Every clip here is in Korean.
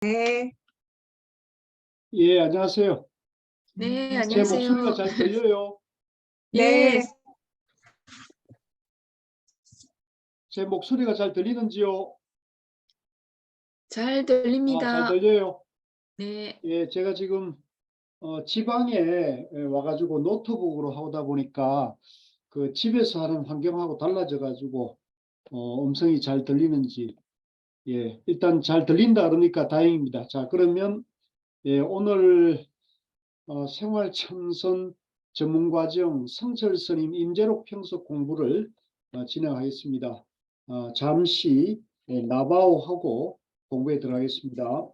네. 예, 안녕하세요. 네, 제 목소리가 안녕하세요. 잘 들려요? 예, 네. 제 목소리가 잘 들리는지요? 잘 잘 들립니다. 들려요? 네, 예, 제가 지금 지방에 와가지고 노트북으로 하다 보니까 그 집에서 하는 환경하고 달라져 가지고 음성이 잘 들리는지, 예, 일단 잘 들린다 그러니까 다행입니다. 자, 그러면 예, 오늘 생활참선 전문과정 성철스님 임재록 평소 공부를 진행하겠습니다. 잠시 나바오하고 공부에 들어가겠습니다.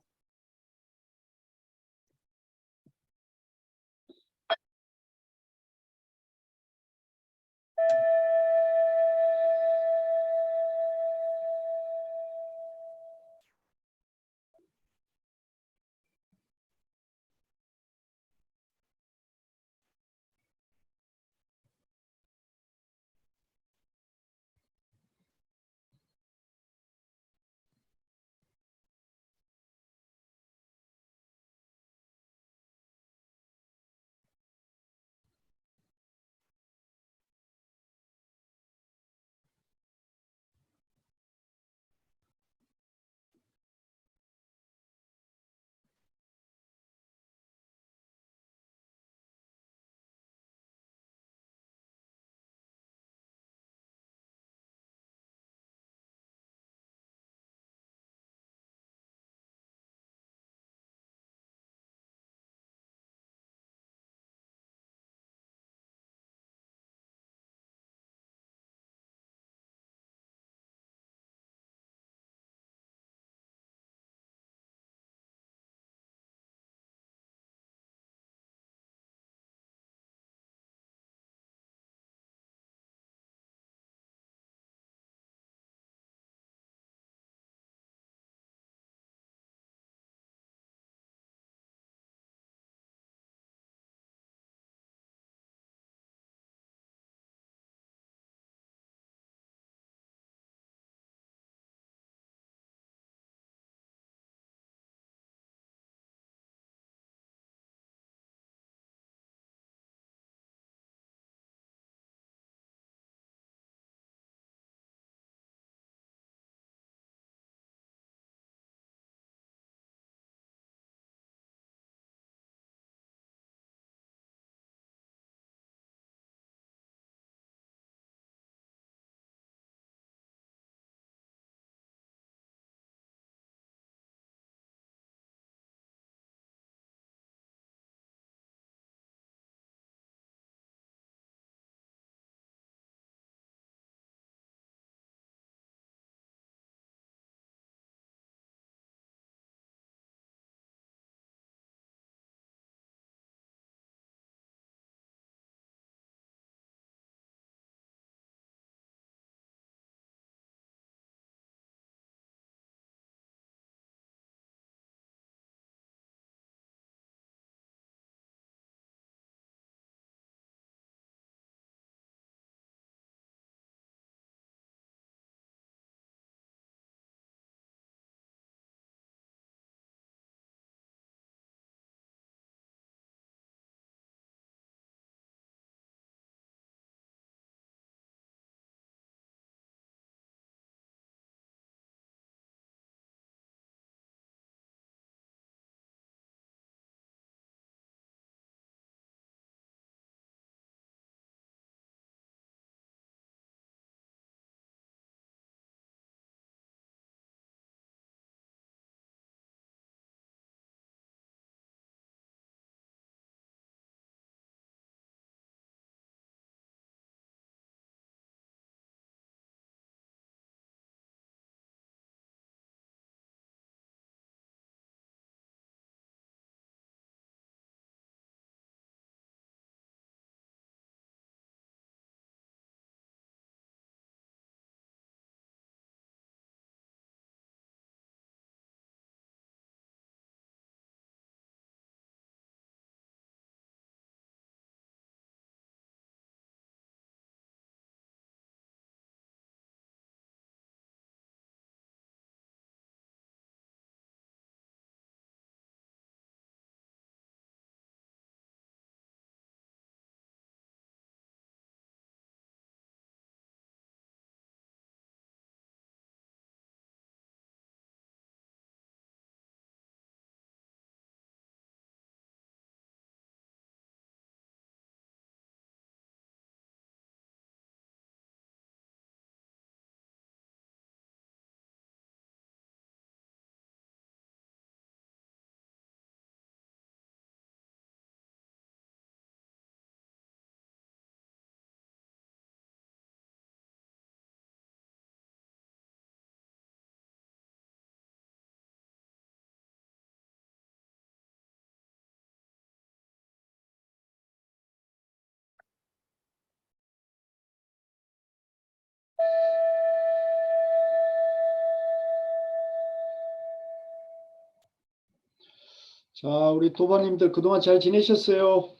자, 우리 도반님들 그동안 잘 지내셨어요?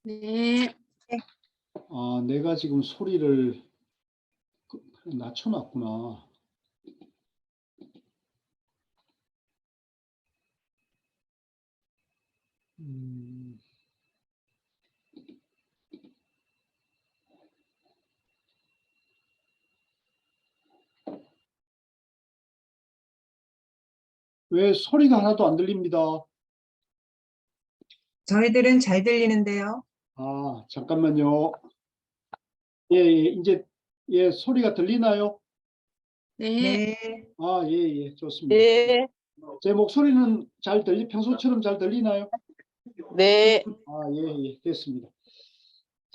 네. 아, 내가 지금 소리를 낮춰놨구나. 음, 왜 소리가 하나도 안 들립니다. 저희들은 잘 들리는데요. 아, 잠깐만요. 예, 예, 이제, 예, 소리가 들리나요? 네. 네, 아, 예, 예, 좋습니다. 네, 제 목소리는 평소처럼 잘 들리나요? 네, 아, 예, 예, 됐습니다.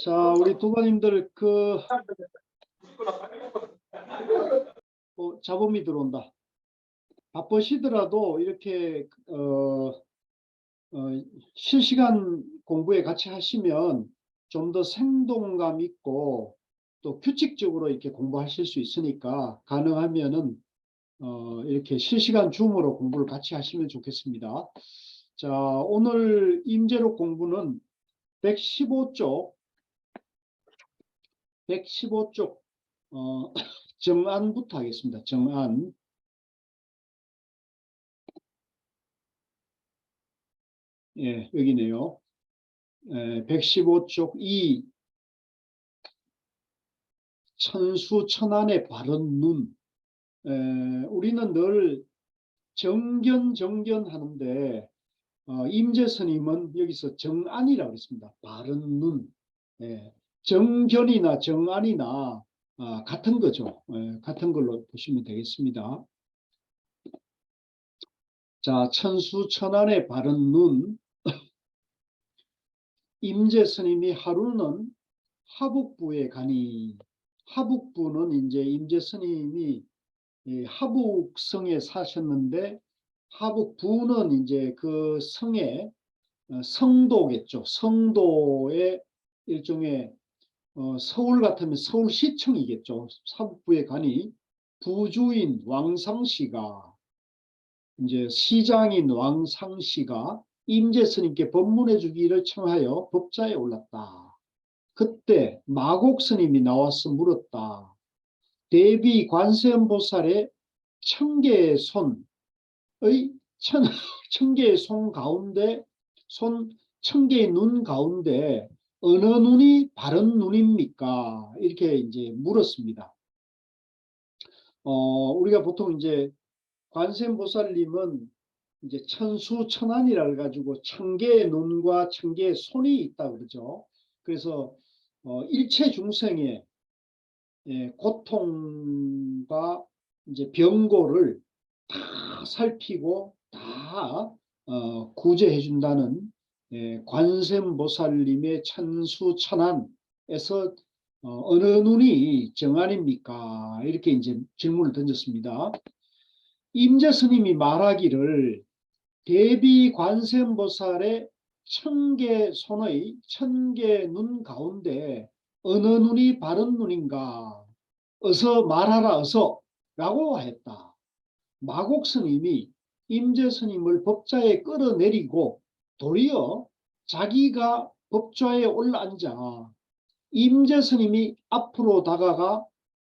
자, 우리 도반님들, 잡음이 들어온다. 바쁘시더라도 이렇게, 실시간 공부에 같이 하시면 좀 더 생동감 있고 또 규칙적으로 이렇게 공부하실 수 있으니까 가능하면은 이렇게 실시간 줌으로 공부를 같이 하시면 좋겠습니다. 자, 오늘 임제록 공부는 115쪽 정안부터 하겠습니다. 정안. 예, 여기네요. 115쪽 2 천수천안의 바른 눈. 우리는 늘 정견 하는데 임재 스님은 여기서 정안이라고 했습니다. 바른 눈. 정견이나 정안이나 같은 거죠. 같은 걸로 보시면 되겠습니다. 자, 천수천안의 바른 눈. 임재 스님이 하루는 하북부에 가니, 하북부는 이제 임재 스님이 하북성에 사셨는데, 하북부는 이제 그 성의 성도겠죠. 성도의 일종의 서울 같으면 서울시청이겠죠. 하북부에 가니 부주인 왕상씨가, 이제 시장인 왕상씨가 임재 스님께 법문해 주기를 청하여 법자에 올랐다. 그때 마곡 스님이 나와서 물었다. 대비 관세음보살의 청개의 손의 청개의 손 가운데 청개의 눈 가운데 어느 눈이 바른 눈입니까? 이렇게 이제 물었습니다. 우리가 보통 이제 관세음보살님은 이제 천수천안이라 해가지고 천개의 눈과 천개의 손이 있다 그러죠. 그래서 일체 중생의 고통과 이제 병고를 다 살피고 다 구제해 준다는 관세음보살님의 천수천안에서 어느 눈이 정안입니까? 이렇게 이제 질문을 던졌습니다. 임재 스님이 말하기를 대비 관세음보살의 천개 손의 천개 눈 가운데 어느 눈이 바른 눈인가? 어서 말하라 어서 라고 했다. 마곡 스님이 임재 스님을 법좌에 끌어내리고 도리어 자기가 법좌에 올라앉아 임재 스님이 앞으로 다가가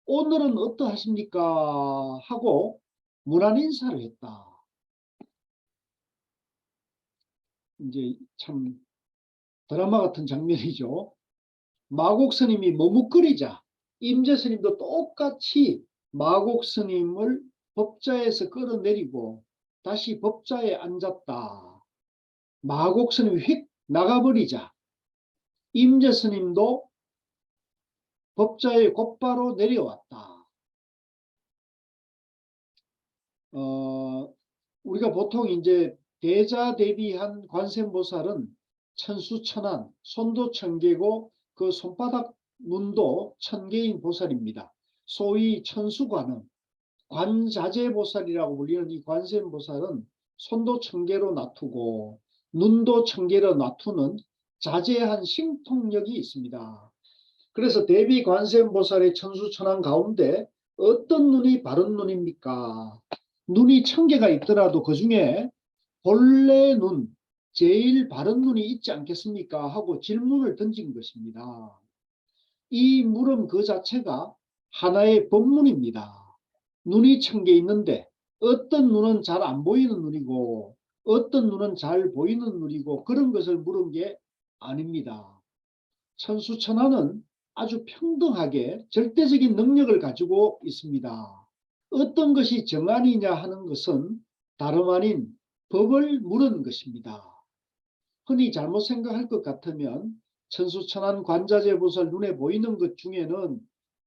오늘은 어떠하십니까? 하고 문안 인사를 했다. 이제 참 드라마 같은 장면이죠. 마곡 스님이 머뭇거리자 임재 스님도 똑같이 마곡 스님을 법좌에서 끌어내리고 다시 법좌에 앉았다. 마곡 스님이 휙 나가버리자 임재 스님도 법좌에 곧바로 내려왔다. 우리가 보통 이제 대자대비한 관세음보살은 천수천안, 손도 천개고 그 손바닥 눈도 천개인 보살입니다. 소위 천수관은 관자재보살이라고 불리는 이 관세음보살은 손도 천개로 놔두고 눈도 천개로 놔두는 자재한 신통력이 있습니다. 그래서 대비 관세음보살의 천수천안 가운데 어떤 눈이 바른 눈입니까? 눈이 천개가 있더라도 그 중에 본래 눈, 제일 바른 눈이 있지 않겠습니까? 하고 질문을 던진 것입니다. 이 물음 그 자체가 하나의 법문입니다. 눈이 1000개 있는데 어떤 눈은 잘 안 보이는 눈이고 어떤 눈은 잘 보이는 눈이고 그런 것을 물은 게 아닙니다. 천수천하는 아주 평등하게 절대적인 능력을 가지고 있습니다. 어떤 것이 정안이냐 하는 것은 다름 아닌 법을 물은 것입니다. 흔히 잘못 생각할 것 같으면 천수천한 관자재보살 눈에 보이는 것 중에는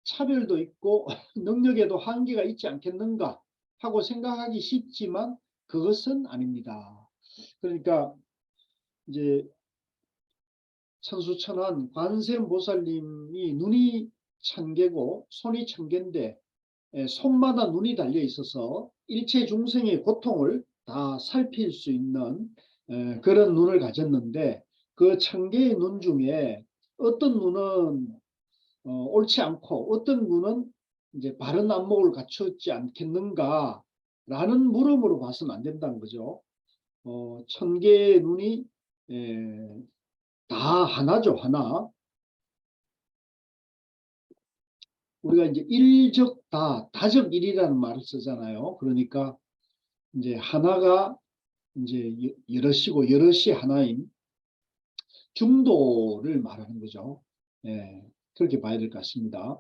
차별도 있고 능력에도 한계가 있지 않겠는가 하고 생각하기 쉽지만 그것은 아닙니다. 그러니까 이제 천수천한 관세음보살님이 눈이 1000개고 손이 1000개인데 손마다 눈이 달려 있어서 일체 중생의 고통을 다 살필 수 있는 그런 눈을 가졌는데 그 1000개의 눈 중에 어떤 눈은 옳지 않고 어떤 눈은 이제 바른 안목을 갖추지 않겠는가 라는 물음으로 봐서는 안 된다는 거죠. 1000개의 눈이 다 하나죠, 하나. 우리가 이제 일적다, 다적일이라는 말을 쓰잖아요. 그러니까 이제 하나가 이제 여럿이고 여럿이 하나인 중도를 말하는 거죠. 그렇게 봐야 될 것 같습니다.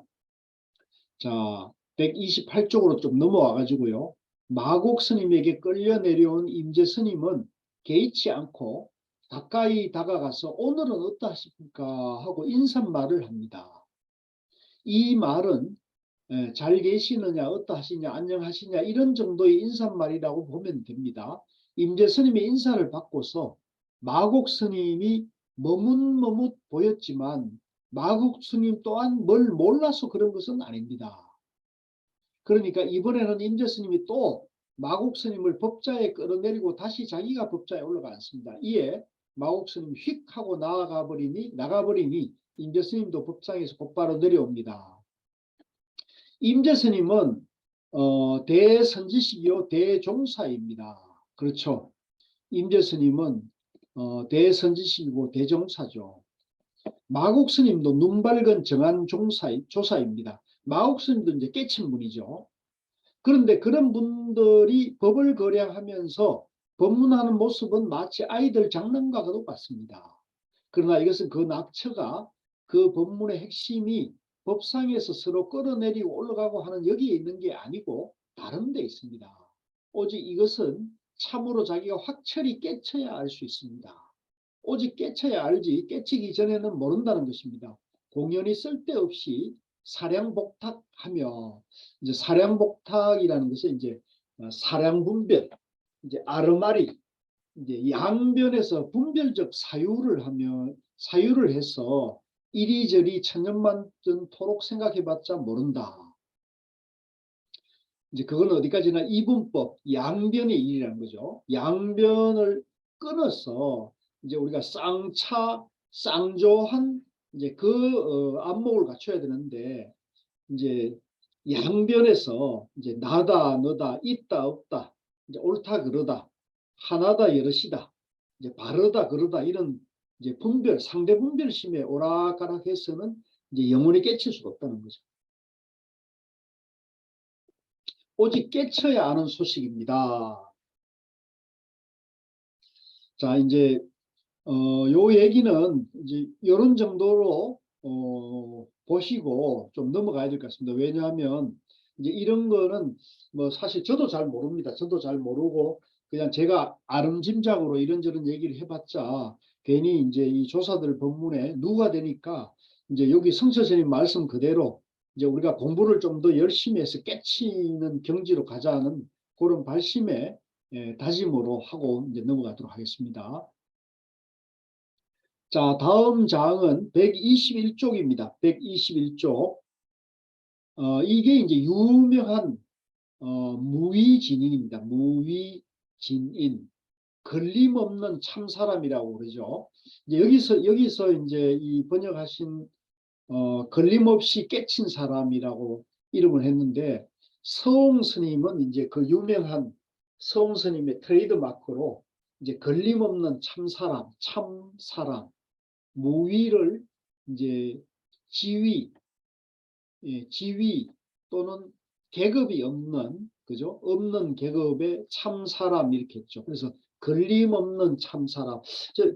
자, 128쪽으로 좀 넘어와 가지고요. 마곡 스님에게 끌려 내려온 임재 스님은 개의치 않고 가까이 다가가서 오늘은 어떠하십니까 하고 인사말을 합니다. 이 말은 잘 계시느냐 어떠하시냐 안녕하시냐 이런 정도의 인사말이라고 보면 됩니다. 임재 스님의 인사를 받고서 마곡 스님이 머뭇머뭇 보였지만 마곡 스님 또한 뭘 몰라서 그런 것은 아닙니다. 그러니까 이번에는 임재 스님이 또 마곡 스님을 법자에 끌어내리고 다시 자기가 법자에 올라가 앉습니다. 이에 마곡 스님이 휙 하고 나가버리니 임재 스님도 법상에서 곧바로 내려옵니다. 임재 스님은 대선지식이요 대종사입니다. 그렇죠. 임재 스님은 대선지식이고 대종사죠. 마곡 스님도 눈 밝은 정한 조사입니다. 마곡 스님도 이제 깨친 분이죠. 그런데 그런 분들이 법을 거래하면서 법문하는 모습은 마치 아이들 장난과 똑같습니다. 그러나 이것은 그 낙처가 그 법문의 핵심이 법상에서 서로 끌어내리고 올라가고 하는 여기에 있는 게 아니고 다른 데 있습니다. 오직 이것은 참으로 자기가 확철이 깨쳐야 알 수 있습니다. 오직 깨쳐야 알지 깨치기 전에는 모른다는 것입니다. 공연히 쓸데없이 사량복탁하며 이제 사량복탁이라는 것은 이제 사량분별 이제 아르마리 이제 양변에서 분별적 사유를 해서 이리저리 천년만년토록 생각해봤자 모른다. 이제 그건 어디까지나 이분법 양변의 일이라는 거죠. 양변을 끊어서 이제 우리가 쌍차 쌍조한 이제 그 안목을 갖춰야 되는데 이제 양변에서 이제 나다 너다 있다 없다 이제 옳다 그러다 하나다 여럿이다 이제 바르다 그러다 이런 이제 분별 상대 분별심에 오락가락해서는 이제 영원히 깨칠 수가 없다는 거죠. 오직 깨쳐야 아는 소식입니다. 자 이제 요 얘기는 이제 이런 정도로 보시고 좀 넘어가야 될 것 같습니다. 왜냐하면 이제 이런 거는 뭐 사실 저도 잘 모릅니다. 저도 잘 모르고 그냥 제가 아름짐작으로 이런저런 얘기를 해봤자 괜히 이제 이 조사들 법문에 누가 되니까 이제 여기 성처스님 말씀 그대로 이제 우리가 공부를 좀 더 열심히 해서 깨치는 경지로 가자는 그런 발심의 다짐으로 하고 이제 넘어가도록 하겠습니다. 자, 다음 장은 121쪽입니다. 121쪽. 이게 이제 유명한 무위진인입니다. 무위진인. 걸림없는 참사람이라고 그러죠. 이제 여기서 이제 이 번역하신 걸림없이 깨친 사람이라고 이름을 했는데 서옹 스님은 이제 그 유명한 서옹 스님의 트레이드 마크로 이제 걸림없는 참사람, 무위를 이제 지위, 지위 또는 계급이 없는, 그죠? 없는 계급의 참사람 이렇게 했죠. 그래서 걸림없는 참사람.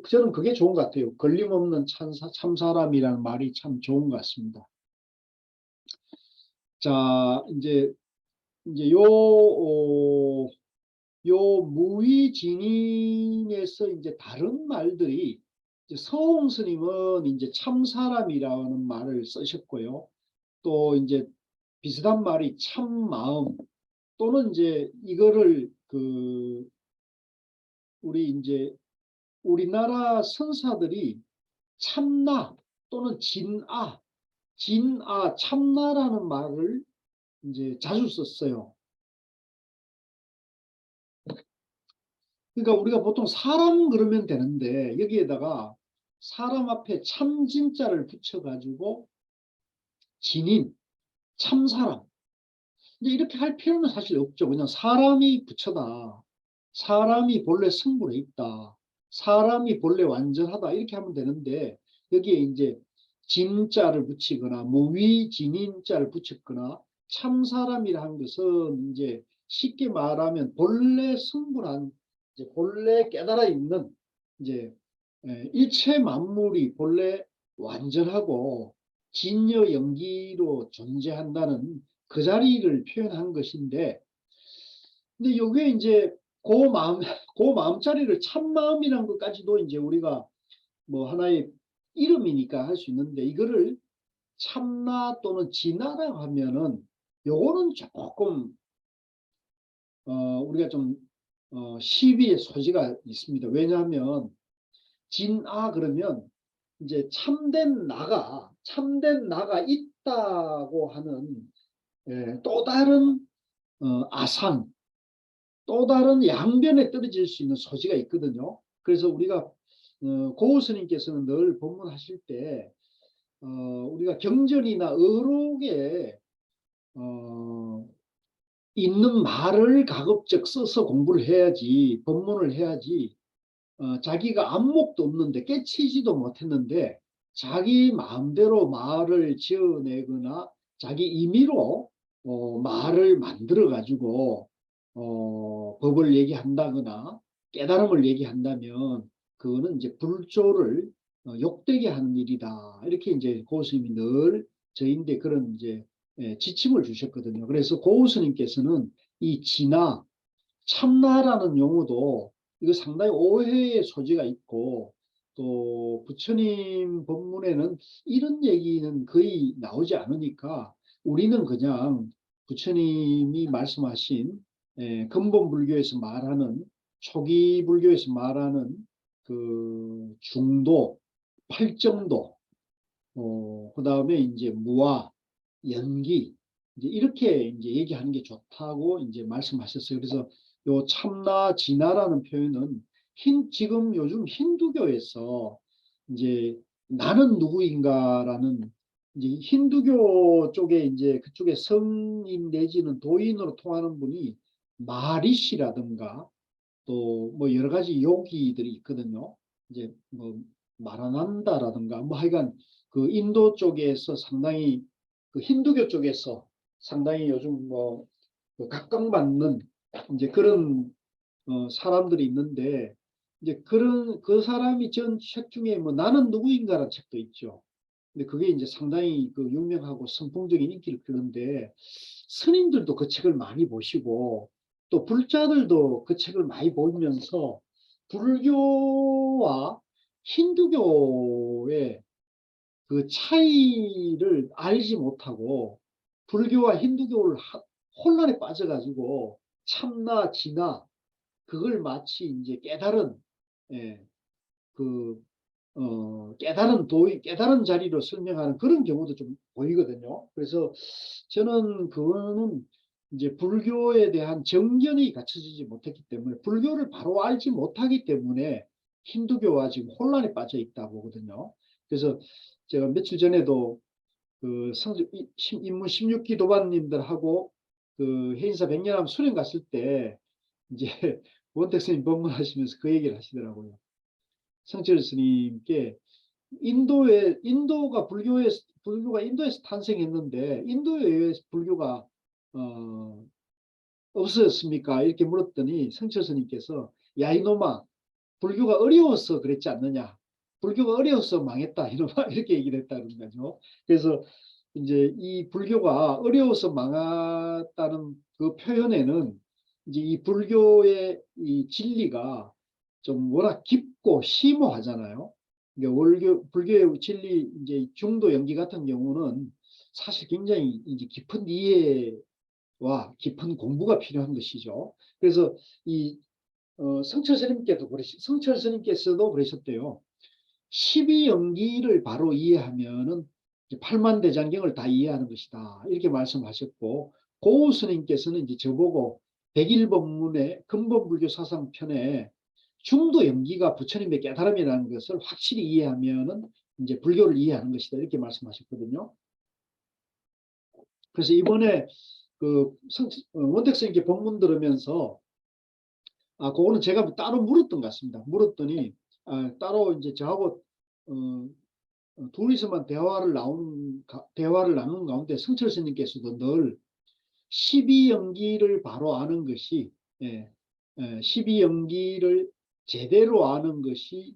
저는 그게 좋은 것 같아요. 걸림없는 참사람이라는 말이 참 좋은 것 같습니다. 자, 이제 요 무위진인에서 이제 다른 말들이, 이제 서홍 스님은 이제 참사람이라는 말을 쓰셨고요. 또 이제 비슷한 말이 참마음, 또는 이제 이거를 우리 이제 우리나라 선사들이 참나 또는 참나라는 말을 이제 자주 썼어요. 그러니까 우리가 보통 사람 그러면 되는데 여기에다가 사람 앞에 참진자를 붙여가지고 진인, 참사람. 근데 이렇게 할 필요는 사실 없죠. 그냥 사람이 부처다. 사람이 본래 성불해 있다. 사람이 본래 완전하다. 이렇게 하면 되는데 여기에 이제 진자를 붙이거나 무위진인자를 붙였거나 참사람이라는 것은 이제 쉽게 말하면 본래 성불한, 이제 본래 깨달아 있는, 이제 일체 만물이 본래 완전하고 진여 영기로 존재한다는 그 자리를 표현한 것인데, 근데 이게 이제 그 마음자리를 참마음이라는 것까지도 이제 우리가 뭐 하나의 이름이니까 할 수 있는데, 이거를 참나 또는 진나라고 하면은 요거는 조금 우리가 좀 시비의 소지가 있습니다. 왜냐하면 진아 그러면 이제 참된 나가 있다고 하는 또 다른 아상, 또 다른 양변에 떨어질 수 있는 소지가 있거든요. 그래서 우리가 고우 스님께서는 늘 법문하실 때 우리가 경전이나 어록에 있는 말을 가급적 써서 공부를 해야지, 법문을 해야지, 자기가 안목도 없는데 깨치지도 못했는데 자기 마음대로 말을 지어내거나 자기 임의로 말을 만들어 가지고 법을 얘기한다거나 깨달음을 얘기한다면 그거는 이제 불조를 욕되게 하는 일이다. 이렇게 이제 고스님이 늘 저희인데 그런 이제 지침을 주셨거든요. 그래서 고스님께서는 이 진화, 참나라는 용어도 이거 상당히 오해의 소지가 있고, 또 부처님 법문에는 이런 얘기는 거의 나오지 않으니까 우리는 그냥 부처님이 말씀하신 근본 불교에서 말하는, 초기 불교에서 말하는 그 중도, 팔정도, 그 다음에 이제 무아, 연기, 이제 이렇게 이제 얘기하는 게 좋다고 이제 말씀하셨어요. 그래서 요 참나 진화라는 표현은 지금 요즘 힌두교에서 이제 나는 누구인가라는, 이제 힌두교 쪽에 이제 그쪽에 성인 내지는 도인으로 통하는 분이 마리시라든가 또 뭐 여러 가지 요기들이 있거든요. 이제 뭐 마라난다라든가 뭐 하여간 그 인도 쪽에서 상당히, 그 힌두교 쪽에서 상당히 요즘 그 각광받는 이제 그런 사람들이 있는데, 이제 그런 그 사람이 전 책 중에 뭐 나는 누구인가라는 책도 있죠. 근데 그게 이제 상당히 그 유명하고 선풍적인 인기를 끌는데, 스님들도 그 책을 많이 보시고 또 불자들도 그 책을 많이 보면서 불교와 힌두교의 그 차이를 알지 못하고 불교와 힌두교를 혼란에 빠져가지고 참나 진나 그걸 마치 이제 깨달은, 예, 그 깨달은 자리로 설명하는 그런 경우도 좀 보이거든요. 그래서 저는 그거는 이제 불교에 대한 정견이 갖춰지지 못했기 때문에, 불교를 바로 알지 못하기 때문에 힌두교와 지금 혼란에 빠져 있다 보거든요. 그래서 제가 며칠 전에도 그 인문 16기 도반님들하고 그 해인사 백년암 수련 갔을 때 이제 원택 스님 법문하시면서 그 얘기를 하시더라고요. 성철 스님께 불교가 인도에서 탄생했는데 인도에 왜 불교가 없어졌습니까? 이렇게 물었더니 성철 스님께서 야 이놈아 불교가 어려워서 그랬지 않느냐? 불교가 어려워서 망했다 이놈아 이렇게 얘기를 했다는 거죠. 그래서 이제 이 불교가 어려워서 망했다는 그 표현에는 이제 이 불교의 이 진리가 좀 워낙 깊고 심오하잖아요. 불교의 진리 이제 중도 연기 같은 경우는 사실 굉장히 이제 깊은 이해와 깊은 공부가 필요한 것이죠. 그래서 이 성철 스님께서도 그러셨대요. 12연기를 바로 이해하면은 팔만대장경을 다 이해하는 것이다. 이렇게 말씀하셨고, 고우 스님께서는 이제 저보고 백일법문의 근본불교 사상편에 중도 연기가 부처님의 깨달음이라는 것을 확실히 이해하면은 이제 불교를 이해하는 것이다. 이렇게 말씀하셨거든요. 그래서 이번에 원택 스님께 법문 들으면서 그거는 제가 따로 물었던 것 같습니다. 물었더니 따로 이제 저하고 둘이서만 대화를 나누는 가운데 성철 스님께서도 늘 12연기를 바로 아는 것이 12연기를 제대로 아는 것이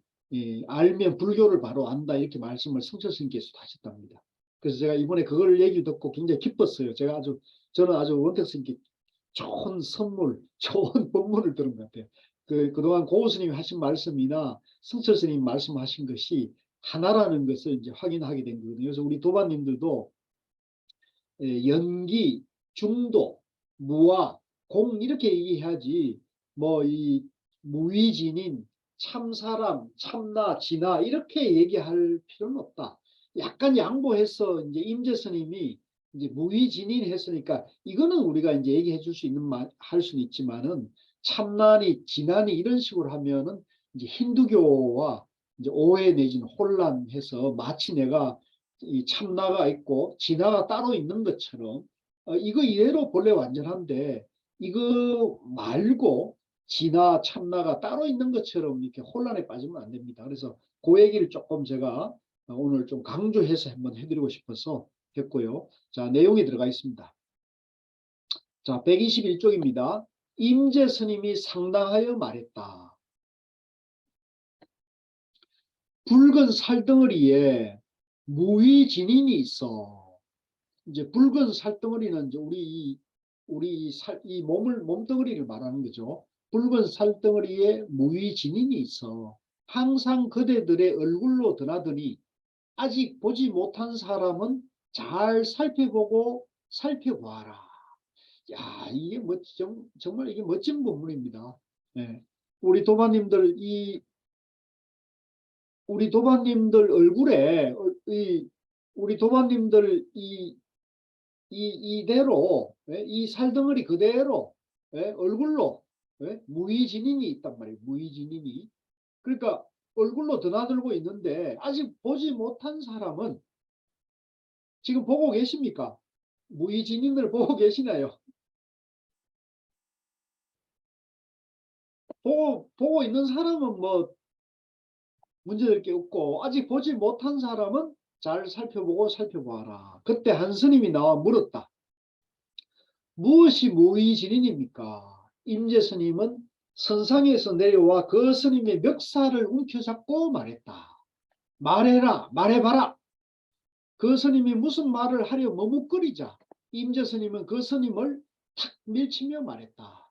알면 불교를 바로 안다 이렇게 말씀을 성철 스님께서도 하셨답니다. 그래서 제가 이번에 그걸 얘기 듣고 굉장히 기뻤어요. 저는 아주 원택 스님께 좋은 선물, 좋은 법문을 들은 것 같아요. 그동안 고우 스님이 하신 말씀이나 성철 스님이 말씀하신 것이 하나라는 것을 이제 확인하게 된 거거든요. 그래서 우리 도반님들도 연기, 중도, 무아, 공 이렇게 얘기해야지 뭐 이 무위진인, 참사람, 참나, 진화 이렇게 얘기할 필요는 없다. 약간 양보해서 이제 임재 스님이 이제 무위진인 했으니까 이거는 우리가 이제 얘기해 줄 수 있는 할 수는 있지만은 참나니, 진화니 이런 식으로 하면은 이제 힌두교와 이제 오해 내지는 혼란해서 마치 내가 이 참나가 있고 진화가 따로 있는 것처럼 이거 이대로 본래 완전한데 이거 말고 진화 참나가 따로 있는 것처럼 이렇게 혼란에 빠지면 안 됩니다. 그래서 그 얘기를 조금 제가 오늘 좀 강조해서 한번 해드리고 싶어서 했고요. 자, 내용이 들어가 있습니다. 자, 121쪽입니다. 임재 스님이 상당하여 말했다. 붉은 살덩어리에 무위진인이 있어. 이제 붉은 살덩어리는 이제 이 몸덩어리를 말하는 거죠. 붉은 살덩어리에 무위진인이 있어. 항상 그대들의 얼굴로 드나드니 아직 보지 못한 사람은 잘 살펴보고 살펴보아라. 야, 이게 정말 이게 멋진 본문입니다. 네. 우리 도반님들 얼굴에 우리 도반님들 이대로 이 살덩어리 그대로 얼굴로 무위진인이 있단 말이에요. 무위진인이. 그러니까 얼굴로 드나들고 있는데 아직 보지 못한 사람은 지금 보고 계십니까? 무위진인을 보고 계시나요? 보고 있는 사람은 뭐 문제될 게 없고 아직 보지 못한 사람은 잘 살펴보고 살펴보아라. 그때 한 스님이 나와 물었다. 무엇이 무위진인입니까? 임재 스님은 선상에서 내려와 그 스님의 멱살을 움켜잡고 말했다. 말해라, 말해봐라. 그 스님이 무슨 말을 하려 머뭇거리자 임재 스님은 그 스님을 탁 밀치며 말했다.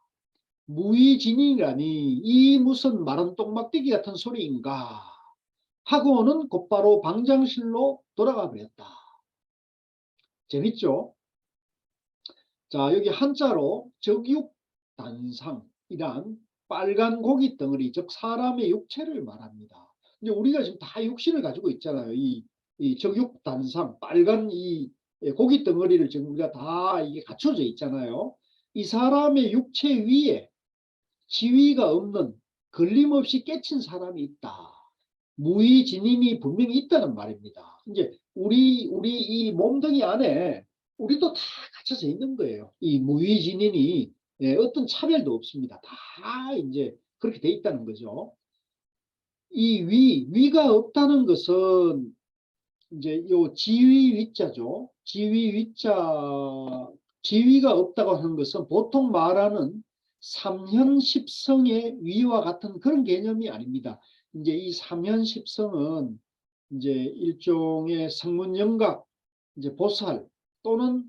무위진인이라니 이 무슨 마른 똥막대기 같은 소리인가 하고는 곧바로 방장실로 돌아가 버렸다. 재밌죠? 자, 여기 한자로 적육단상이란 빨간 고기 덩어리, 즉 사람의 육체를 말합니다. 이제 우리가 지금 다 육신을 가지고 있잖아요. 이 적육단상, 빨간 이 고기 덩어리를 지금 우리가 다 이게 갖춰져 있잖아요. 이 사람의 육체 위에 지위가 없는 걸림없이 깨친 사람이 있다. 무위진인이 분명히 있다는 말입니다. 이제 우리 이 몸뚱이 안에 우리도 다 갇혀져 있는 거예요. 이 무위진인이 예, 어떤 차별도 없습니다. 다 이제 그렇게 돼 있다는 거죠. 이 위가 없다는 것은 이제 요 지위 위자죠. 지위 위자, 지위가 없다고 하는 것은 보통 말하는 삼현십성의 위와 같은 그런 개념이 아닙니다. 이제 이 삼현십성은 이제 일종의 성문영각, 이제 보살 또는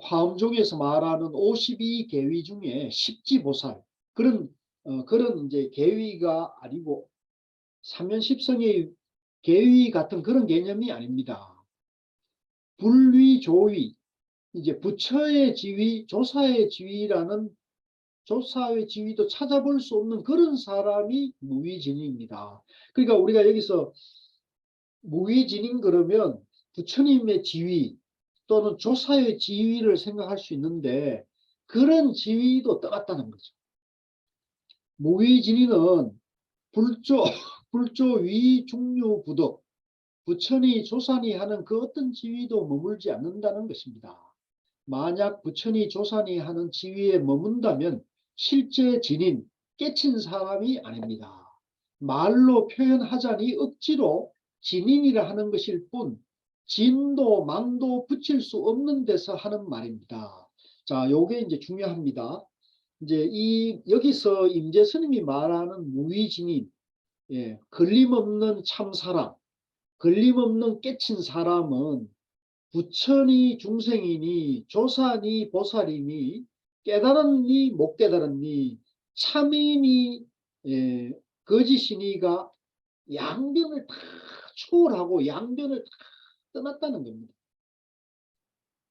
화엄종에서 말하는 52계위 중에 십지보살 그런 이제 계위가 아니고 삼현십성의 계위 같은 그런 개념이 아닙니다. 불위, 조위, 이제 부처의 지위, 조사의 지위라는 조사의 지위도 찾아볼 수 없는 그런 사람이 무위진입니다. 그러니까 우리가 여기서 무위진인 그러면 부처님의 지위 또는 조사의 지위를 생각할 수 있는데 그런 지위도 떠났다는 거죠. 무위진인은 불조, 불조 위 중류 부덕, 부처니 조산이 하는 그 어떤 지위도 머물지 않는다는 것입니다. 만약 부처니 조산이 하는 지위에 머문다면 실제 진인, 깨친 사람이 아닙니다. 말로 표현하자니 억지로 진인이라 하는 것일 뿐 진도 망도 붙일 수 없는 데서 하는 말입니다. 자, 요게 이제 중요합니다. 이제 여기서 임재스님이 말하는 무위진인, 예, 걸림없는 참사람, 걸림없는 깨친 사람은 부처니 중생이니 조사니 보살이니 깨달았니 못 깨달았니 참이니 거짓이니가 양변을 다 초월하고 양변을 다 떠났다는 겁니다.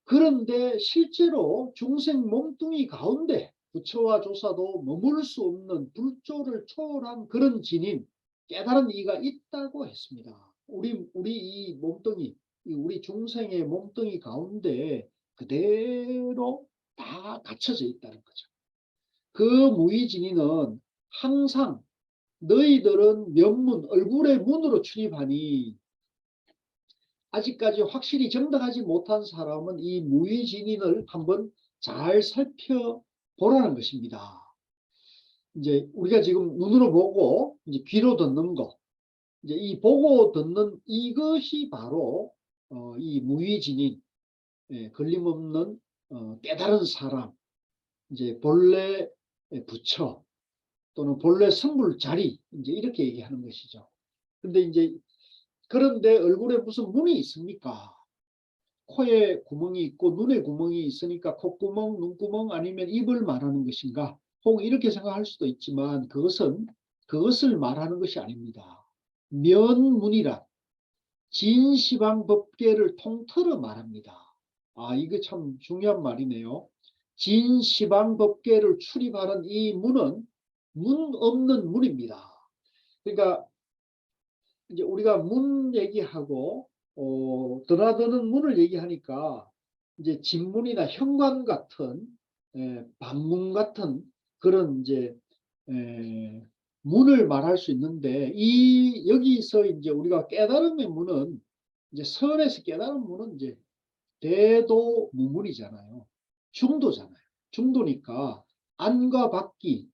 그런데 실제로 중생 몸뚱이 가운데 부처와 조사도 머물 수 없는 불조를 초월한 그런 진인 깨달은 이가 있다고 했습니다. 우리 이 몸뚱이, 우리 중생의 몸뚱이 가운데 그대로 다 갇혀져 있다는 거죠. 그 무의진인은 항상 너희들은 면문, 얼굴의 문으로 출입하니 아직까지 확실히 정당하지 못한 사람은 이 무의진인을 한번 잘 살펴보라는 것입니다. 이제 우리가 지금 눈으로 보고 이제 귀로 듣는 거, 이제 이 보고 듣는 이것이 바로 이 무의진인, 걸림없는 깨달은 사람, 이제 본래 부처 또는 본래 성불 자리, 이제 이렇게 얘기하는 것이죠. 근데 이제 그런데 얼굴에 무슨 문이 있습니까? 코에 구멍이 있고 눈에 구멍이 있으니까 콧구멍, 눈구멍 아니면 입을 말하는 것인가? 혹 이렇게 생각할 수도 있지만 그것을 말하는 것이 아닙니다. 면문이란 진시방 법계를 통틀어 말합니다. 아, 이게 참 중요한 말이네요. 진시방 법계를 출입하는 이 문은 문 없는 문입니다. 그러니까 이제 우리가 문 얘기하고 드나드는 문을 얘기하니까 이제 진문이나 현관 같은 반문 같은 그런 이제 문을 말할 수 있는데 여기서 이제 우리가 깨달음의 문은 이제 선에서 깨달은 문은 이제 대도 무문이잖아요. 중도잖아요. 중도니까 안과 밖이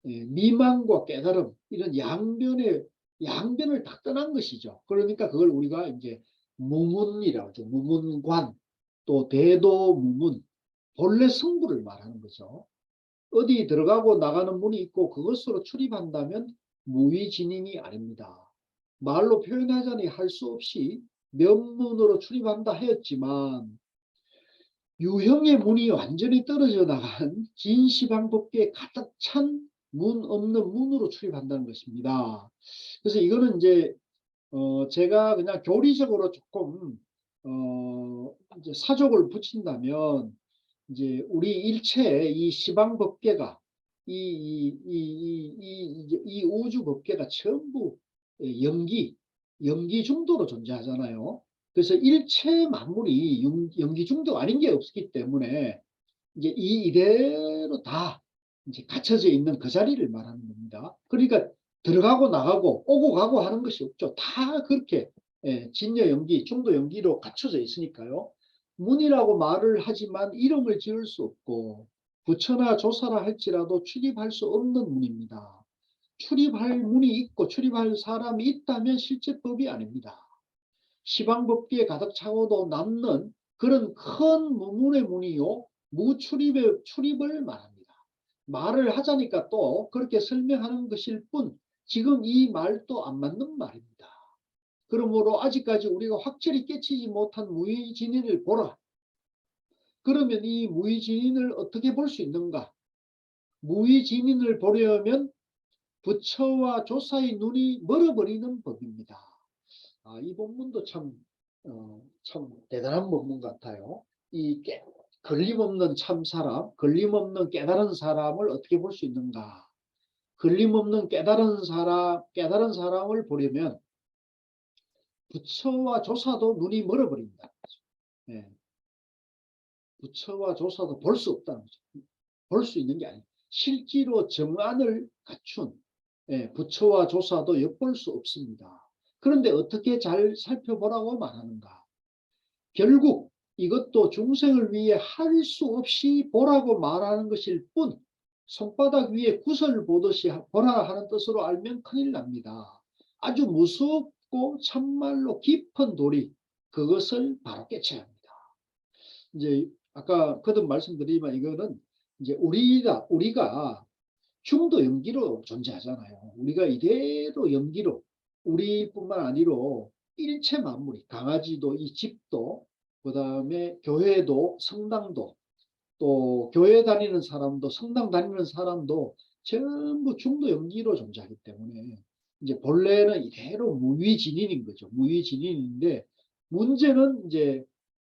미망과 깨달음 이런 양변을 다 떠난 것이죠. 그러니까 그걸 우리가 이제 무문이라고 하죠. 무문관 또 대도 무문 본래 성부를 말하는 거죠. 어디 들어가고 나가는 문이 있고 그것으로 출입한다면 무위진인이 아닙니다. 말로 표현하자니 할 수 없이 면문으로 출입한다 하였지만 유형의 문이 완전히 떨어져 나간 진시방법계에 가득 찬 문 없는 문으로 출입한다는 것입니다. 그래서 이거는 이제 제가 그냥 교리적으로 조금 이제 사족을 붙인다면 이제 우리 일체 이 시방법계가 이 우주 법계가 전부 염기 중도로 존재하잖아요. 그래서 일체 만물이 염기 중도 아닌 게 없기 때문에 이제 이대로 다 이제 갇혀져 있는 그 자리를 말하는 겁니다. 그러니까 들어가고 나가고 오고 가고 하는 것이 없죠. 다 그렇게 진여 염기, 중도 염기로 갖춰져 있으니까요. 문이라고 말을 하지만 이름을 지을 수 없고 부처나 조사라 할지라도 출입할 수 없는 문입니다. 출입할 문이 있고 출입할 사람이 있다면 실제 법이 아닙니다. 시방법기에 가득 차고도 남는 그런 큰 무문의 문이요. 무출입의 출입을 말합니다. 말을 하자니까 또 그렇게 설명하는 것일 뿐 지금 이 말도 안 맞는 말입니다. 그러므로 아직까지 우리가 확실히 깨치지 못한 무의진인을 보라. 그러면 이 무의진인을 어떻게 볼 수 있는가? 무의진인을 보려면 부처와 조사의 눈이 멀어버리는 법입니다. 이 본문도 참 대단한 본문 같아요. 걸림없는 참 사람, 걸림없는 깨달은 사람을 어떻게 볼 수 있는가? 걸림없는 깨달은 사람을 보려면 부처와 조사도 눈이 멀어버린다. 예. 부처와 조사도 볼 수 없다는 거죠. 볼 수 있는 게 아니에요. 실제로 정안을 갖춘 부처와 조사도 엿볼 수 없습니다. 그런데 어떻게 잘 살펴보라고 말하는가? 결국 이것도 중생을 위해 할 수 없이 보라고 말하는 것일 뿐 손바닥 위에 구슬 보듯이 보라 하는 뜻으로 알면 큰일 납니다. 아주 무섭고 참말로 깊은 도리, 그것을 바로 깨쳐야 합니다. 이제 아까 거듭 말씀드리지만 이거는 이제 우리가 중도 염기로 존재하잖아요. 우리가 이대로 염기로 우리뿐만 아니로 일체 만물이 강아지도 이 집도 그다음에 교회도 성당도 또 교회 다니는 사람도 성당 다니는 사람도 전부 중도 염기로 존재하기 때문에 이제 본래는 이대로 무위진인인 거죠. 무위진인인데 문제는 이제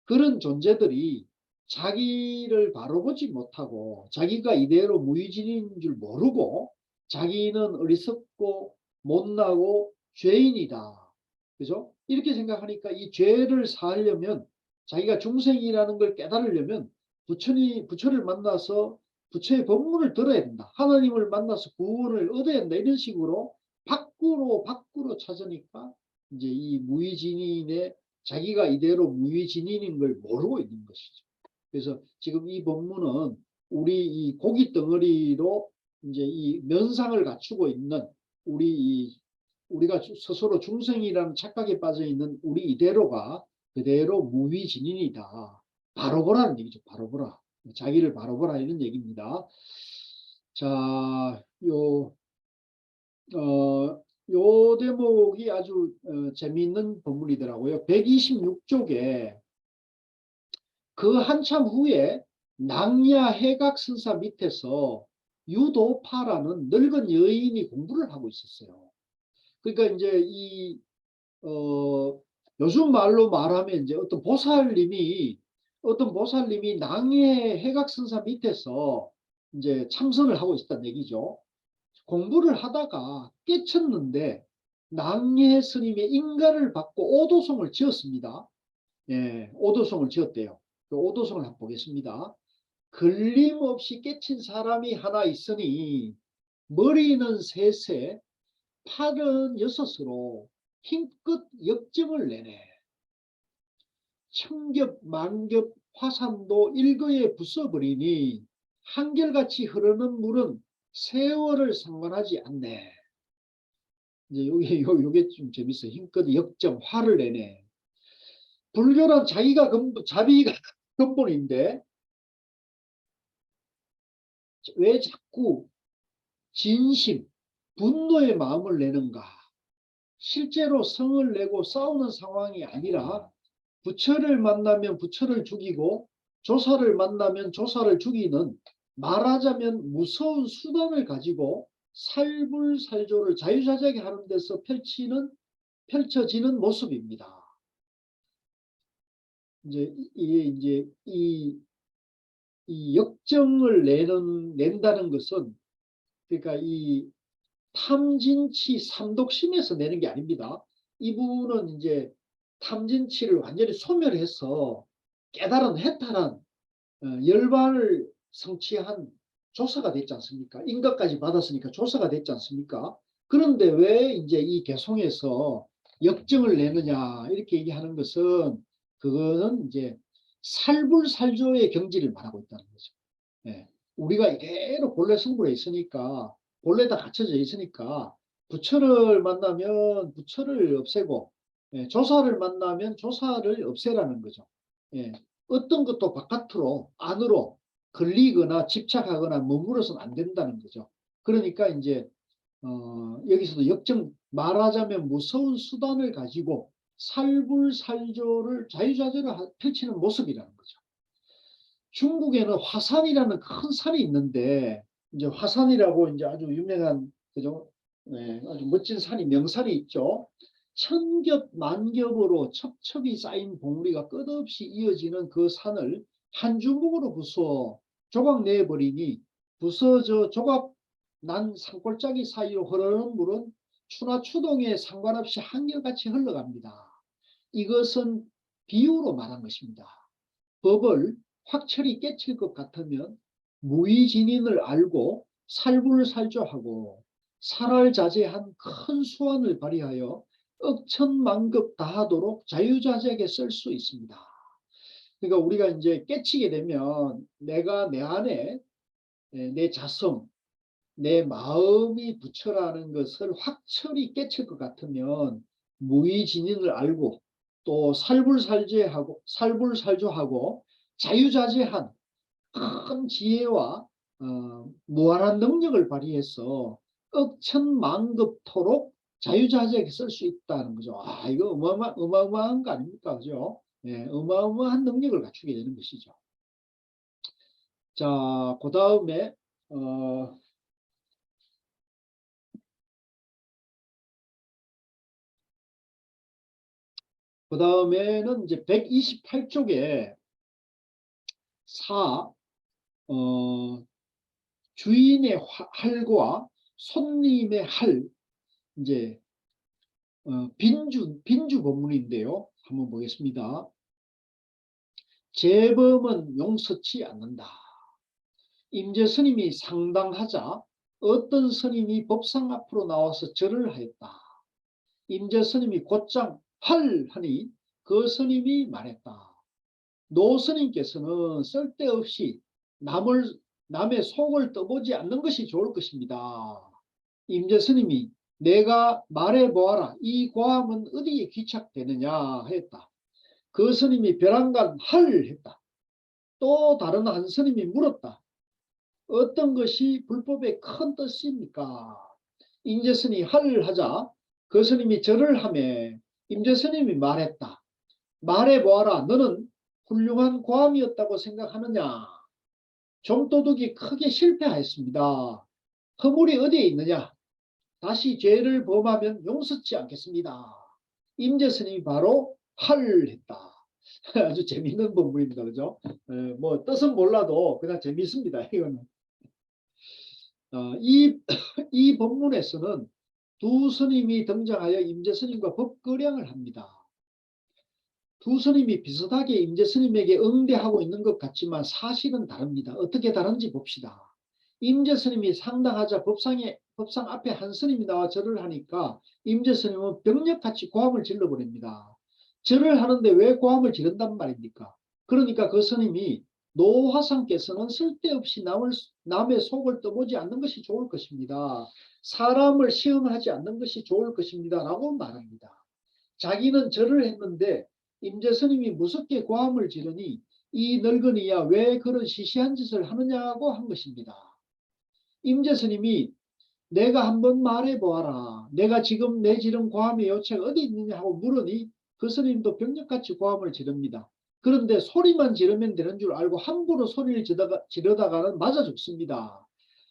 그런 존재들이 자기를 바로 보지 못하고 자기가 이대로 무위진인 줄 모르고 자기는 어리석고 못나고 죄인이다. 그죠? 이렇게 생각하니까 이 죄를 사하려면 자기가 중생이라는 걸 깨달으려면 부처를 만나서 부처의 법문을 들어야 된다. 하나님을 만나서 구원을 얻어야 된다. 이런 식으로 밖으로 찾으니까 이제 이 무위진인의 자기가 이대로 무위진인인 걸 모르고 있는 것이죠. 그래서 지금 이 법문은 우리 이 고기 덩어리로 이제 이 면상을 갖추고 있는 우리가 스스로 중생이라는 착각에 빠져 있는 우리 이대로가 그대로 무위진인이다. 바로 보라는 얘기죠. 바로 보라. 자기를 바로 보라 이런 얘기입니다. 자, 요 대목이 아주 재미있는 본문이더라고요. 126쪽에 그 한참 후에 낭야 해각선사 밑에서 유도파라는 늙은 여인이 공부를 하고 있었어요. 그러니까 이제 요즘 말로 말하면 이제 어떤 보살님이 낭예 해각선사 밑에서 이제 참선을 하고 있었다는 얘기죠. 공부를 하다가 깨쳤는데 낭예 스님의 인가를 받고 오도송을 지었습니다. 예, 오도송을 지었대요. 그 오도송을 한번 보겠습니다. 걸림없이 깨친 사람이 하나 있으니 머리는 셋에 팔은 여섯으로 힘껏 역정을 내네. 청겹 만겹 화산도 일거에 부숴버리니 한결같이 흐르는 물은 세월을 상관하지 않네. 이제 요게 좀 재밌어요. 힘껏 역정 화를 내네. 불교란 자비가 근본인데 왜 자꾸 진심, 분노의 마음을 내는가? 실제로 성을 내고 싸우는 상황이 아니라 부처를 만나면 부처를 죽이고 조사를 만나면 조사를 죽이는 말하자면 무서운 수단을 가지고 살불살조를 자유자재하게 하는 데서 펼쳐지는 모습입니다. 이제 이 역정을 낸다는 것은 그러니까 이 탐진치 삼독심에서 내는 게 아닙니다. 이분은 이제 탐진치를 완전히 소멸해서 깨달은 해탈한 열반을 성취한 조사가 됐지 않습니까? 인가까지 받았으니까 조사가 됐지 않습니까? 그런데 왜 이제 이 개송에서 역정을 내느냐 이렇게 얘기하는 것은 그거는 이제 살불살조의 경지를 말하고 있다는 거죠. 예. 우리가 이대로 본래 승부에 있으니까 본래다 갇혀져 있으니까 부처를 만나면 부처를 없애고 조사를 만나면 조사를 없애라는 거죠. 예, 어떤 것도 바깥으로 안으로 걸리거나 집착하거나 머물러서는 안 된다는 거죠. 그러니까 이제 여기서도 역정 말하자면 무서운 수단을 가지고 살불살조를 자유자재로 펼치는 모습이라는 거죠. 중국에는 화산이라는 큰 산이 있는데 이제 화산이라고 이제 아주 유명한 그죠? 네, 아주 멋진 산이 명산이 있죠. 천겹 만겹으로 첩첩이 쌓인 봉우리가 끝없이 이어지는 그 산을 한 주먹으로 부숴 조각 내버리니 부서져 조각 난 산골짜기 사이로 흐르는 물은 추나 추동에 상관없이 한결같이 흘러갑니다. 이것은 비유로 말한 것입니다. 법을 확철이 깨칠 것 같으면 무의진인을 알고 살불살조하고 살알자제한 큰 수완을 발휘하여 억천만급 다하도록 자유자재하게 쓸 수 있습니다. 그러니까 우리가 이제 깨치게 되면 내가 내 안에 내 자성, 내 마음이 부처라는 것을 확철이 깨칠 것 같으면 무의진인을 알고 또 살불살조하고 자유자재한 큰 지혜와 무한한 능력을 발휘해서 억천만급토록 자유자재하게 쓸 수 있다는 거죠. 아, 이거 어마어마한 거 아닙니까? 그죠? 예, 어마어마한 능력을 갖추게 되는 것이죠. 자, 그 다음에 그 다음에는 이제 128쪽에 주인의 할과 손님의 할, 이제 빈주 법문인데요. 한번 보겠습니다. 재범은 용서치 않는다. 임재 스님이 상당하자 어떤 스님이 법상 앞으로 나와서 절을 하였다. 임재 스님이 곧장 할 하니 그 스님이 말했다. 노 스님께서는 쓸데없이 남의 속을 떠보지 않는 것이 좋을 것입니다. 임재 스님이 내가 말해보아라. 이 고함은 어디에 귀착되느냐 했다. 그 스님이 벼랑간 할 했다. 또 다른 한 스님이 물었다. 어떤 것이 불법의 큰 뜻입니까? 임재 스님이 할 하자 그 스님이 절을 하매 임재 스님이 말했다. 말해보아라. 너는 훌륭한 고함이었다고 생각하느냐? 좀도둑이 크게 실패하였습니다. 허물이 어디에 있느냐? 다시 죄를 범하면 용서치 않겠습니다. 임재 스님이 바로 할 했다. 아주 재미있는 본문입니다. 그죠? 뭐 뜻은 몰라도 그냥 재미있습니다. 이거는. 이 본문에서는 두 스님이 등장하여 임재 스님과 법거량을 합니다. 두 스님이 비슷하게 임재 스님에게 응대하고 있는 것 같지만 사실은 다릅니다. 어떻게 다른지 봅시다. 임재 스님이 상당하자 법상 앞에 한 스님이 나와 절을 하니까 임재 스님은 병력같이 고함을 질러버립니다. 절을 하는데 왜 고함을 지른단 말입니까? 그러니까 그 스님이 노화상께서는 쓸데없이 남의 속을 떠보지 않는 것이 좋을 것입니다. 사람을 시험하지 않는 것이 좋을 것입니다. 라고 말합니다. 자기는 절을 했는데 임재 스님이 무섭게 고함을 지르니 이 늙은이야 왜 그런 시시한 짓을 하느냐고 한 것입니다. 임재 스님이 내가 한번 말해보아라. 내가 지금 내 지른 고함의 요체가 어디 있느냐 하고 물으니 그 스님도 병력같이 고함을 지릅니다. 그런데 소리만 지르면 되는 줄 알고 함부로 소리를 지르다가는 맞아 죽습니다.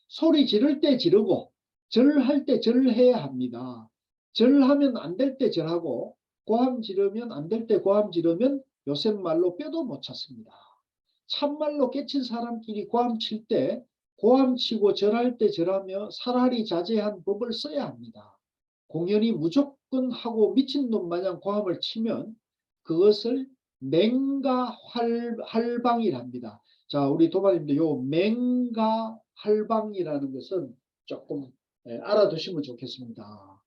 소리 지를 때 지르고 절할 때 절해야 합니다. 절하면 안 될 때 절하고 고함 지르면 안 될 때 고함 지르면 요새 말로 뼈도 못 찾습니다. 참말로 깨친 사람끼리 고함 칠 때 고함 치고 절할 때 절하며 살아리 자제한 법을 써야 합니다. 공연히 무조건 하고 미친놈 마냥 고함을 치면 그것을 맹가활방이랍니다. 자, 우리 도마님들 요 맹가활방이라는 것은 조금 알아두시면 좋겠습니다.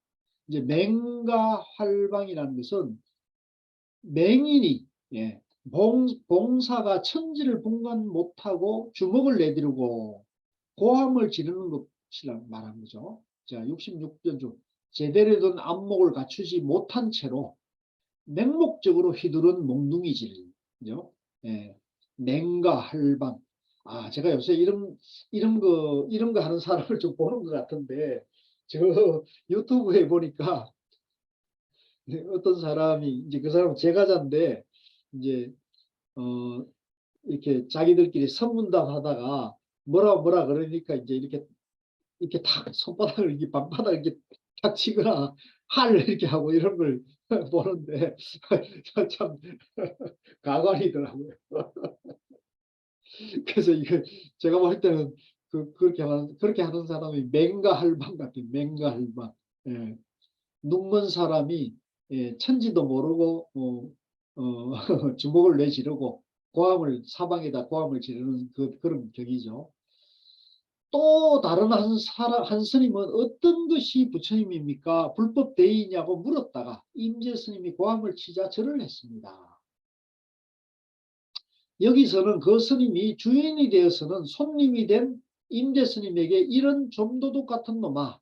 이제 맹가활방이라는 것은 맹인이 봉사가 천지를 분간 못하고 주먹을 내디르고 고함을 지르는 것이라 말한 거죠. 자, 66편 중 제대로 된 안목을 갖추지 못한 채로 맹목적으로 휘두른 몽둥이질이죠. 예, 냉가 할방. 아, 제가 요새 이런 거 하는 사람을 좀 보는 것 같은데, 저 유튜브에 보니까 어떤 사람이, 이제 그 사람은 제가자인데, 이제, 이렇게 자기들끼리 선문답 하다가 뭐라 그러니까 이제 이렇게 탁 손바닥을 이렇게 방바닥을 이렇게 탁 치거나 이렇게 하고 이런 걸 보는데 참 가관이더라고요. 그래서 이게 제가 볼 때는 그렇게 하는 사람이 맹가할방 같아요. 맹가할방. 예. 눈먼 사람이 예, 천지도 모르고 주먹을 내지르고 사방에다 고함을 지르는 그런 격이죠. 또 다른 한 스님은 어떤 것이 부처님입니까? 불법 대의냐고 물었다가 임재 스님이 고함을 치자 절을 했습니다. 여기서는 그 스님이 주인이 되어서는 손님이 된 임재 스님에게 이런 좀도둑 같은 놈아,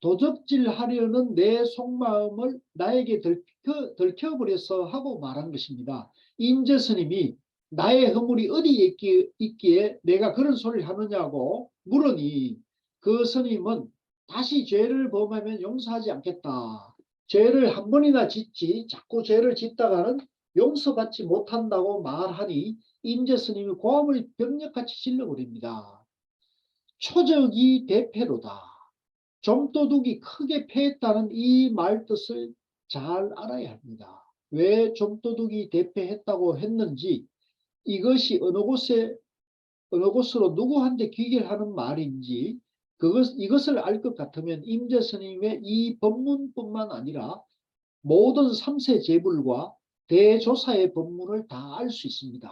도적질하려는 내 속마음을 나에게 들켜버려서 하고 말한 것입니다. 임재 스님이 나의 허물이 어디에 있기에 내가 그런 소리를 하느냐고 물으니 그 스님은 다시 죄를 범하면 용서하지 않겠다. 죄를 한 번이나 짓지 자꾸 죄를 짓다가는 용서받지 못한다고 말하니 임재 스님이 고함을 벽력같이 질러버립니다. 초적이 대패로다. 좀도둑이 크게 패했다는 이 말 뜻을 잘 알아야 합니다. 왜 좀도둑이 대패했다고 했는지, 이것이 어느 곳으로 누구한테 귀결하는 말인지 이것을 알 것 같으면 임재 스님의 이 법문뿐만 아니라 모든 삼세 제불과 대조사의 법문을 다 알 수 있습니다.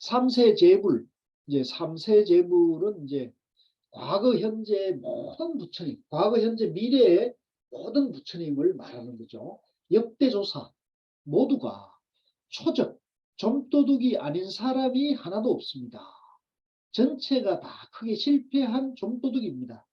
삼세 제불, 이제 삼세 제불은 이제 과거, 현재 모든 부처님, 과거, 현재, 미래의 모든 부처님을 말하는 거죠. 역대조사 모두가 초적, 좀도둑이 아닌 사람이 하나도 없습니다. 전체가 다 크게 실패한 좀도둑입니다.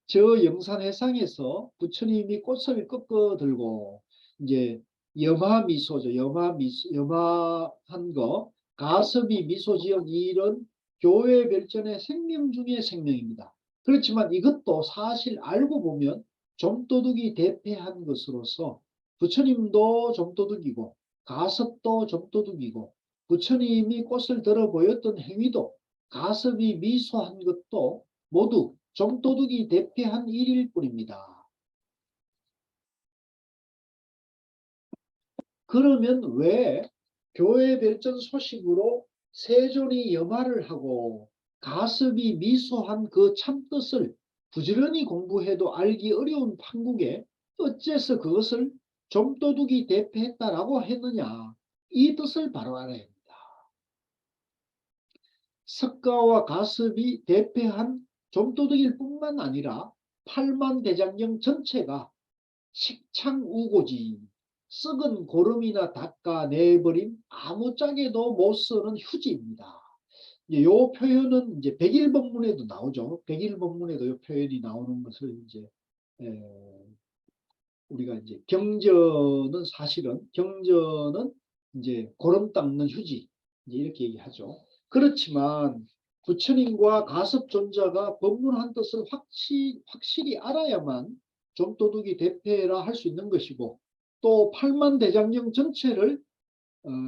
저 영산해상에서 부처님이 꽃을 꺾어 들고 이제 염화미소죠. 염화한 거, 가섭이 미소지은 이런 교회 별전의 생명 중의 생명입니다. 그렇지만 이것도 사실 알고 보면 좀도둑이 대패한 것으로서 부처님도 좀도둑이고 가섭도 좀도둑이고 부처님이 꽃을 들어 보였던 행위도 가섭이 미소한 것도 모두 좀도둑이 대패한 일일 뿐입니다. 그러면 왜 교회 별전 소식으로 세존이 염화를 하고 가섭이 미소한 그 참뜻을 부지런히 공부해도 알기 어려운 판국에 어째서 그것을 좀도둑이 대패했다라고 했느냐, 이 뜻을 바로 알아야 합니다. 석가와 가섭이 대패한 좀도둑일 뿐만 아니라 팔만대장경 전체가 식창우고지, 썩은 고름이나 닦아 내버린 아무짝에도 못 쓰는 휴지입니다. 이 표현은 이제 백일법문에도 나오죠. 백일법문에도 이 표현이 나오는 것을 이제 우리가 이제 경전은 이제 고름 닦는 휴지, 이제 이렇게 얘기하죠. 그렇지만 부처님과 가섭존자가 법문한 뜻을 확실히 알아야만 좀도둑이 대패라 할 수 있는 것이고, 또 팔만대장경 전체를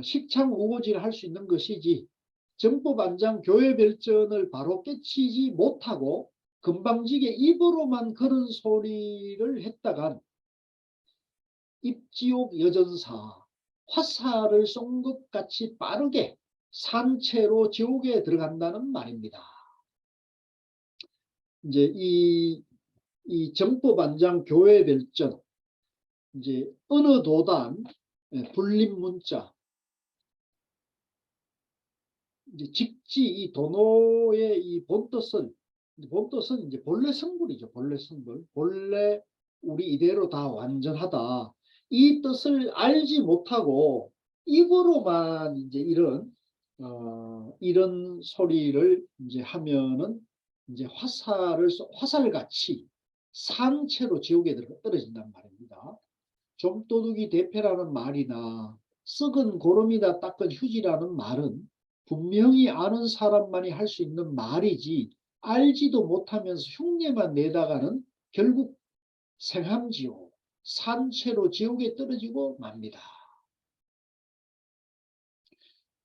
식창우고지를 할 수 있는 것이지, 정법안장 교회별전을 바로 깨치지 못하고 금방지게 입으로만 그런 소리를 했다간 입지옥 여전사, 화살을 쏜 것 같이 빠르게 산채로 지옥에 들어간다는 말입니다. 이제 이 정법안장 교회별전, 이제 어느 도단 불림문자, 이제 직지 이 도노의 이 본뜻은 이제 본래 성불이죠. 본래 성불. 본래 우리 이대로 다 완전하다. 이 뜻을 알지 못하고 입으로만 이제 이런 이런 소리를 이제 하면은 이제 화살같이 산채로 지옥에 떨어진단 말입니다. 좀도둑이 대패라는 말이나 썩은 고름이다 닦은 휴지라는 말은 분명히 아는 사람만이 할 수 있는 말이지 알지도 못하면서 흉내만 내다가는 결국 생함지옥, 산채로 지옥에 떨어지고 맙니다.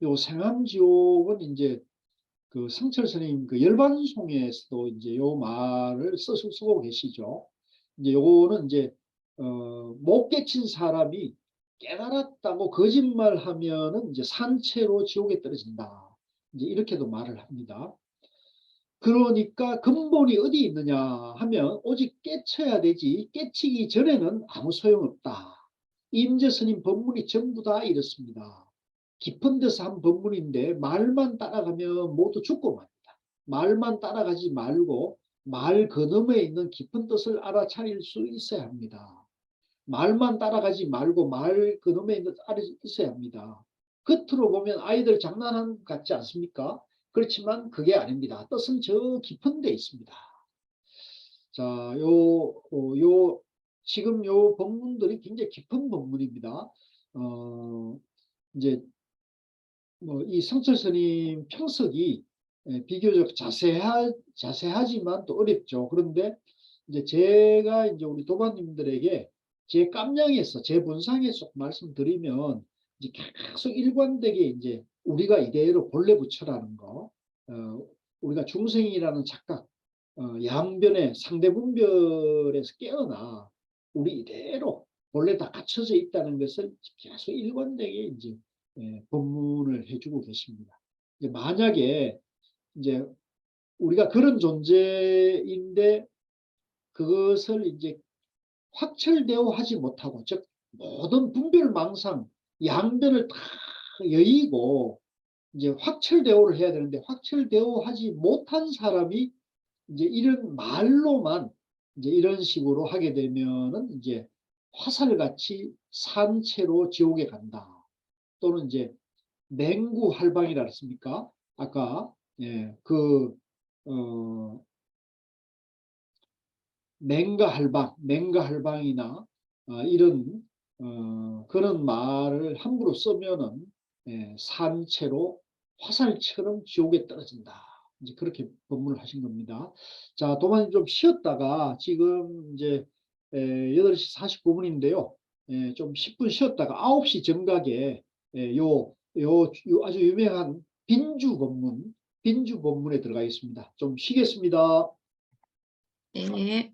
요 생함지옥은 이제 그 성철 스님 그 열반송에서도 이제 요 말을 쓰고 계시죠. 이제 요거는 이제 못 깨친 사람이 깨달았다고 거짓말하면은 이제 산채로 지옥에 떨어진다. 이제 이렇게도 말을 합니다. 그러니까 근본이 어디 있느냐 하면 오직 깨쳐야 되지 깨치기 전에는 아무 소용없다. 임재 스님 법문이 전부 다 이렇습니다. 깊은 데서 한 법문인데 말만 따라가면 모두 죽고 맙니다. 말만 따라가지 말고 말 그너머에 있는 깊은 뜻을 알아차릴 수 있어야 합니다. 말만 따라가지 말고 말 그놈에 있는 뜻이 있어야 합니다. 겉으로 보면 아이들 장난하는 것 같지 않습니까? 그렇지만 그게 아닙니다. 뜻은 저 깊은 데 있습니다. 자, 지금 요 법문들이 굉장히 깊은 법문입니다. 이제 이 성철 스님 평석이 비교적 자세하지만 또 어렵죠. 그런데 이제 제가 이제 우리 도반님들에게 제 깜냥에서 제 본상에서 말씀드리면 이제 계속 일관되게 이제 우리가 이대로 본래 부처라는 거, 우리가 중생이라는 착각, 양변의 상대 분별에서 깨어나 우리 이대로 본래 다 갖춰져 있다는 것을 계속 일관되게 이제 법문을 해주고 계십니다. 이제 만약에 이제 우리가 그런 존재인데 그것을 이제 확철대오 하지 못하고 즉 모든 분별망상 양변을 다 여의고 이제 확철대오를 해야 되는데 확철대오 하지 못한 사람이 이제 이런 말로만 이제 이런 식으로 하게 되면은 이제 화살같이 산채로 지옥에 간다. 또는 이제 맹구할방이라 했습니까? 아까 맹가할방이나 이런 그런 말을 함부로 쓰면은 산채로 화살처럼 지옥에 떨어진다. 이제 그렇게 법문을 하신 겁니다. 자, 도마님 좀 쉬었다가 지금 이제 8시 49분인데요. 좀 10분 쉬었다가 9시 정각에 요 아주 유명한 빈주 법문에 들어가 있습니다. 좀 쉬겠습니다. 네.